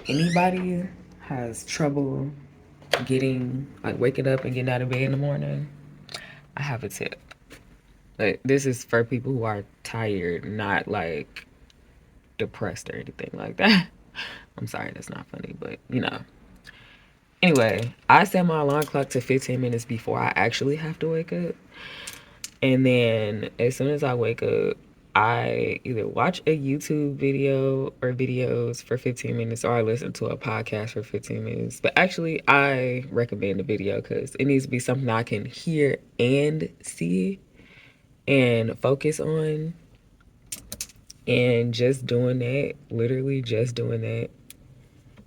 anybody has trouble waking up and getting out of bed in the morning, I have a tip. But this is for people who are tired, not like depressed or anything like that. I'm sorry, that's not funny, but you know. Anyway, I set my alarm clock to 15 minutes before I actually have to wake up. And then as soon as I wake up, I either watch a YouTube video or videos for 15 minutes or I listen to a podcast for 15 minutes. But actually, I recommend a video because it needs to be something I can hear and see and focus on. And just doing that, literally just doing that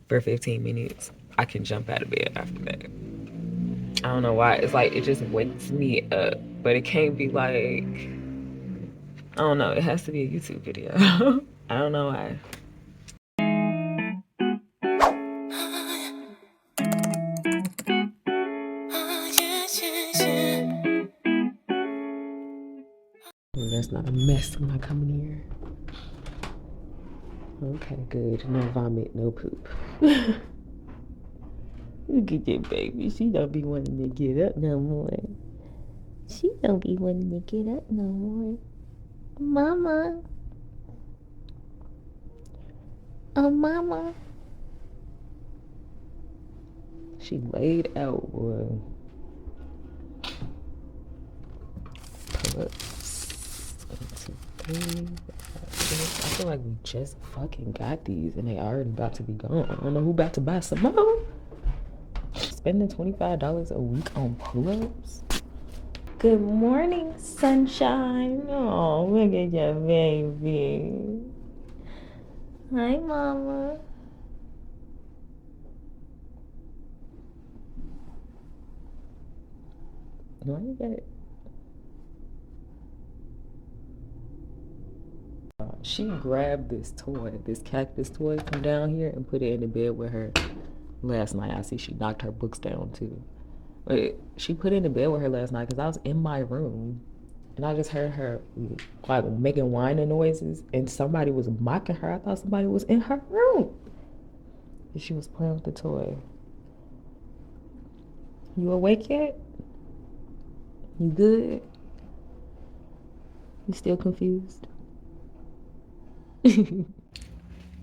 for 15 minutes, I can jump out of bed after that. I don't know why. It's like it just wakes me up. But it can't be like, I don't know. It has to be a YouTube video. I don't know why. Oh, that's not a mess when I come in here. Okay, good. No vomit, no poop. Look at that baby. She don't be wanting to get up no more. She don't be wanting to get up no more. Mama. Oh, mama. She laid out, boy. Pull ups. 1, 2, 3. I feel like we just fucking got these and they already about to be gone. I don't know who about to buy some more. Spending $25 a week on pull-ups. Good morning, sunshine. Oh, look at your baby. Hi, mama. Why you got it? She grabbed this toy, this cactus toy from down here and put it in the bed with her last night. I see she knocked her books down too. But she put it in the bed with her last night because I was in my room and I just heard her like making whining noises and somebody was mocking her. I thought somebody was in her room. And she was playing with the toy. You awake yet? You good? You still confused?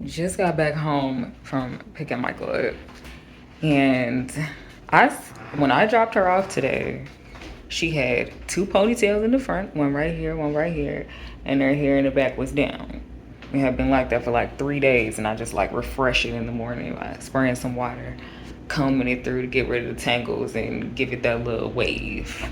Just got back home from picking Michael up. And when I dropped her off today, she had 2 ponytails in the front, one right here, and her hair in the back was down. It had been like that for like 3 days, and I just like refresh it in the morning by spraying some water, combing it through to get rid of the tangles and give it that little wave.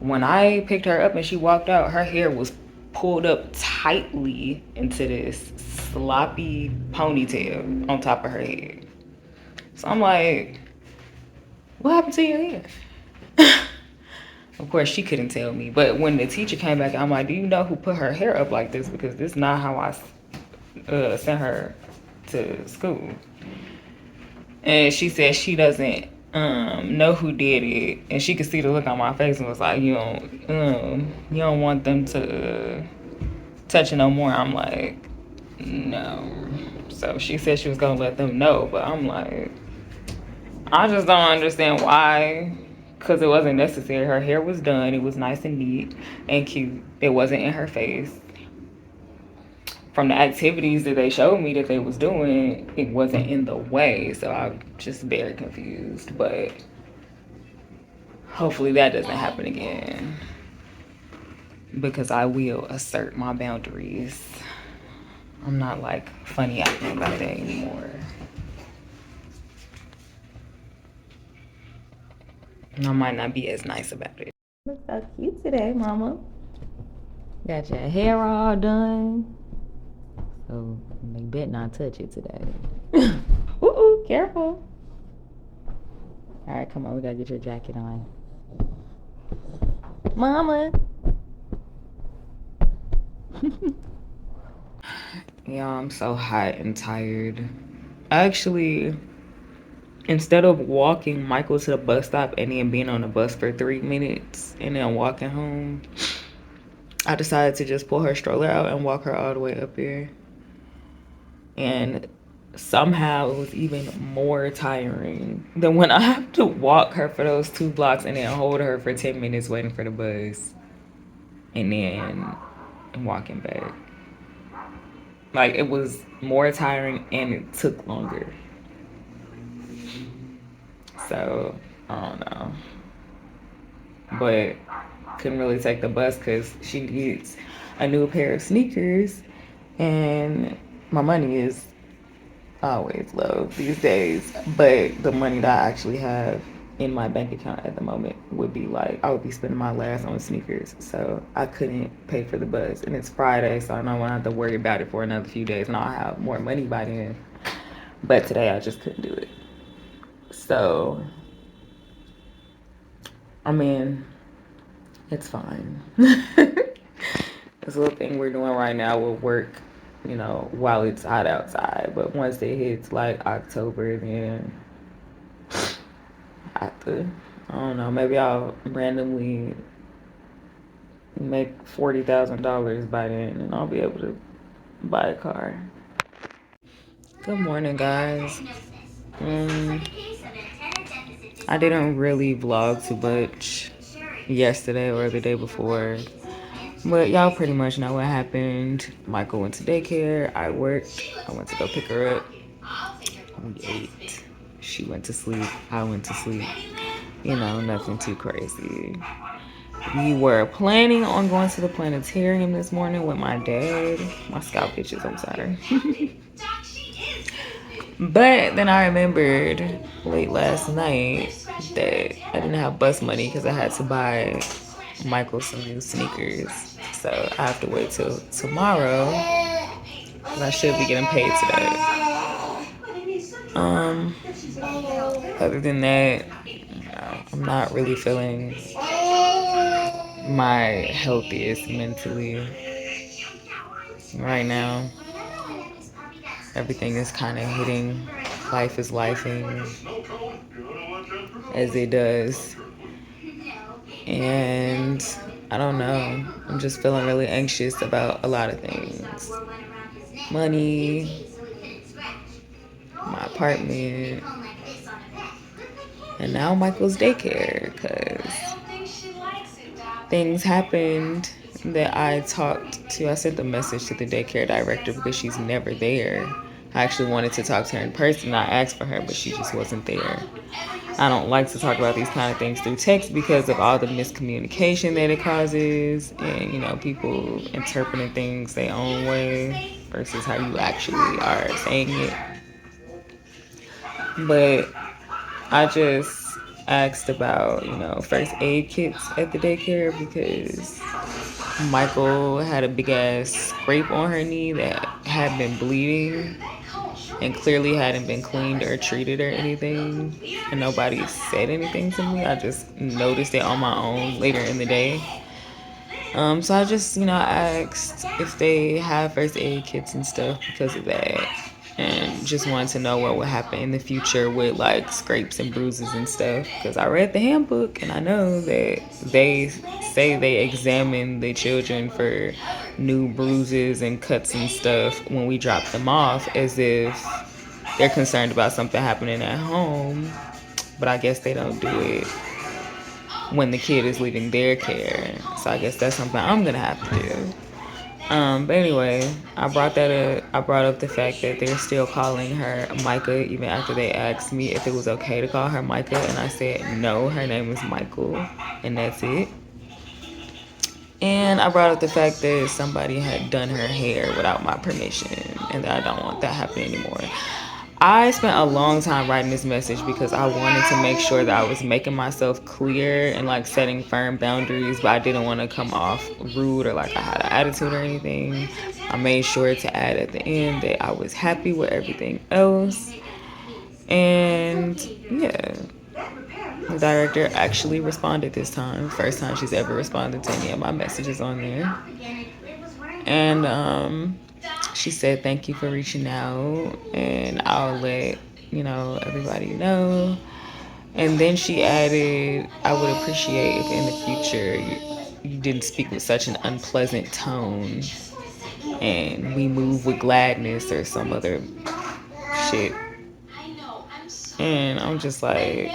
When I picked her up and she walked out, her hair was pulled up tightly into this sloppy ponytail on top of her head. So I'm like, what happened to your hair? Of course, she couldn't tell me. But when the teacher came back, I'm like, do you know who put her hair up like this? Because this is not how I sent her to school. And she said she doesn't know who did it. And she could see the look on my face and was like, you don't want them to touch it no more. I'm like, no. So she said she was going to let them know. But I'm like, I just don't understand why. Because it wasn't necessary. Her hair was done. It was nice and neat and cute. It wasn't in her face. From the activities that they showed me that they was doing, it wasn't in the way. So I'm just very confused. But hopefully that doesn't happen again. Because I will assert my boundaries. I'm not like funny acting about that anymore. And I might not be as nice about it. Look so cute today, mama. Got your hair all done. So they bet not touch it today. Ooh, careful. All right, come on, we gotta get your jacket on. Mama. Yeah, I'm so hot and tired. Actually, instead of walking Michael to the bus stop and then being on the bus for 3 minutes and then walking home, I decided to just pull her stroller out and walk her all the way up here. And somehow it was even more tiring than when I have to walk her for those 2 blocks and then hold her for 10 minutes waiting for the bus and then walking back. Like, it was more tiring and it took longer. So, I don't know. But couldn't really take the bus because she needs a new pair of sneakers. And my money is always low these days. But the money that I actually have in my bank account at the moment would be like, I would be spending my last on sneakers. So I couldn't pay for the bus. And it's Friday, so I know I won't have to worry about it for another few days and I'll have more money by then. But today I just couldn't do it. So, I mean, it's fine. This little thing we're doing right now will work, you know, while it's hot outside. But once it hits like October, then I have to, I don't know, maybe I'll randomly make $40,000 by then and I'll be able to buy a car. Good morning, guys. I didn't really vlog too much yesterday or the day before, but y'all pretty much know what happened. Michael went to daycare, I worked, I went to go pick her up, we ate, she went to sleep, I went to sleep. You know, nothing too crazy. We were planning on going to the planetarium this morning with my dad. My scalp itches, I'm sorry. But then I remembered late last night that I didn't have bus money because I had to buy Michael some new sneakers. So I have to wait till tomorrow because I should be getting paid today. Other than that, I'm not really feeling my healthiest mentally right now. Everything is kind of hitting. Life is lifing as it does. And I don't know. I'm just feeling really anxious about a lot of things. Money, my apartment, and now Michael's daycare, because things happened that I sent a message to the daycare director because she's never there. I actually wanted to talk to her in person. I asked for her, but she just wasn't there. I don't like to talk about these kind of things through text because of all the miscommunication that it causes and, you know, people interpreting things their own way versus how you actually are saying it. But I just asked about, you know, first aid kits at the daycare because Michael had a big ass scrape on her knee that had been bleeding and clearly hadn't been cleaned or treated or anything. And nobody said anything to me. I just noticed it on my own later in the day. So I just, you know, asked if they have first aid kits and stuff because of that. And just wanted to know what would happen in the future with like scrapes and bruises and stuff. Because I read the handbook and I know that they say they examine the children for new bruises and cuts and stuff when we drop them off, as if they're concerned about something happening at home. But I guess they don't do it when the kid is leaving their care. So I guess that's something I'm gonna have to do. But anyway, I brought up the fact that they're still calling her Micah even after they asked me if it was okay to call her Micah, and I said no, her name is Michael, and that's it. And I brought up the fact that somebody had done her hair without my permission, and that I don't want that happening anymore. I spent a long time writing this message because I wanted to make sure that I was making myself clear and like setting firm boundaries, but I didn't want to come off rude or like I had an attitude or anything. I made sure to add at the end that I was happy with everything else. And yeah, the director actually responded this time. First time she's ever responded to any of my messages on there. And she said, thank you for reaching out, and I'll let, you know, everybody know. And then she added, I would appreciate if in the future you didn't speak with such an unpleasant tone and we move with gladness or some other shit. And I'm just like,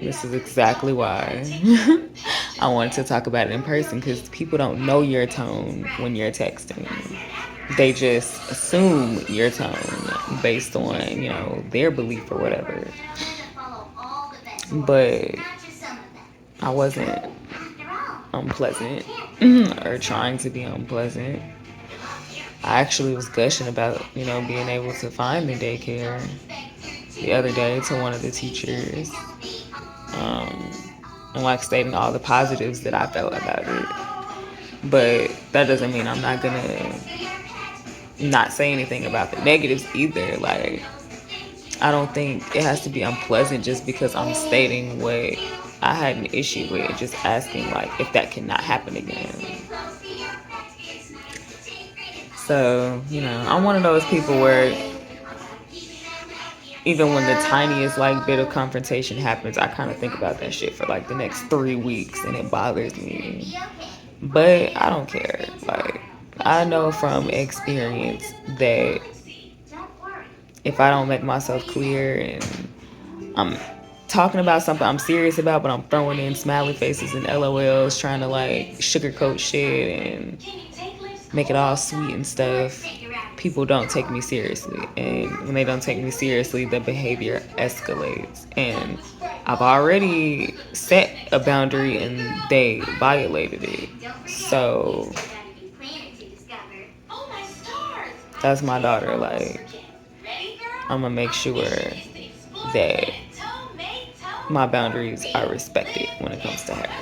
this is exactly why I wanted to talk about it in person, because people don't know your tone when you're texting. They just assume your tone based on, their belief or whatever. But I wasn't unpleasant or trying to be unpleasant. I actually was gushing about, being able to find the daycare the other day to one of the teachers. And like stating all the positives that I felt about it. But that doesn't mean I'm not gonna not say anything about the negatives either. Like, I don't think it has to be unpleasant just because I'm stating what I had an issue with, just asking like if that cannot happen again. So, I'm one of those people where even when the tiniest like bit of confrontation happens, I kind of think about that shit for like the next 3 weeks, and it bothers me. But I don't care. Like, I know from experience that if I don't make myself clear and I'm talking about something I'm serious about, but I'm throwing in smiley faces and LOLs, trying to like sugarcoat shit and make it all sweet and stuff, people don't take me seriously. And when they don't take me seriously, the behavior escalates. And I've already set a boundary and they violated it. So that's my daughter. Like, I'm gonna make sure that my boundaries are respected when it comes to her.